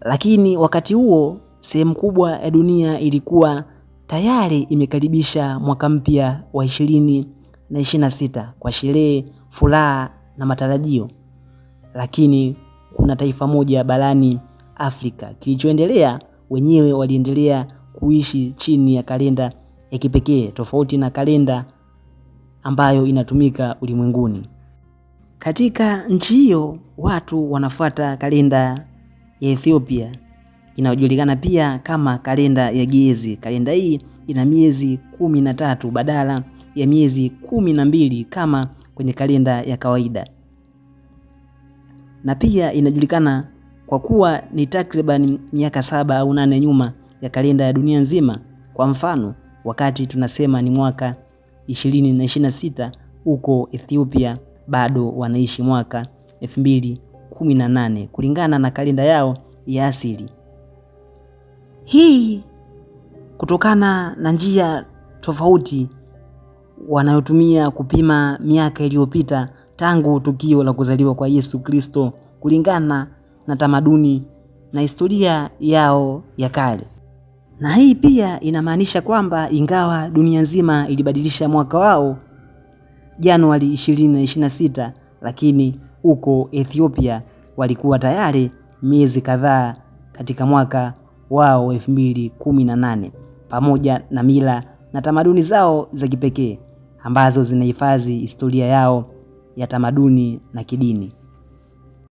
Lakini wakati huo sehemu kubwa ya dunia ilikuwa tayari imekaribisha mwaka mpya wa 2026 kwa sherehe, furaha na matarajio. Lakini kuna taifa moja barani Afrika kilichoendelea, wenyewe waliendelea kuishi chini ya kalenda ya kipekee tofauti na kalenda ambayo inatumika ulimwenguni. Katika nchi hiyo watu wanafuata kalenda ya Ethiopia inayojulikana pia kama kalenda ya Giezi. Kalenda hii ina miezi 13 badala ya miezi 12 kama kwenye kalenda ya kawaida, na pia inajulikana kwa kuwa ni takriban miaka 7 au 8 nyuma ya kalenda ya dunia nzima. Kwa mfano, wakati tunasema ni mwaka 2026 huko Ethiopia bado wanaishi mwaka 2018 kulingana na kalenda yao ya asili. Hii kutokana na njia tofauti wanayotumia kupima miaka iliyopita tangu tukio la kuzaliwa kwa Yesu Kristo kulingana na tamaduni na historia yao ya kale. Na hii pia inamaanisha kwamba ingawa dunia nzima ilibadilisha mwaka wao Januari 2026, lakini huko Ethiopia walikuwa tayari miezi kadhaa katika mwaka wao 2018, pamoja na mila na tamaduni zao za kipekee ambazo zinahifadhi historia yao ya tamaduni na kidini.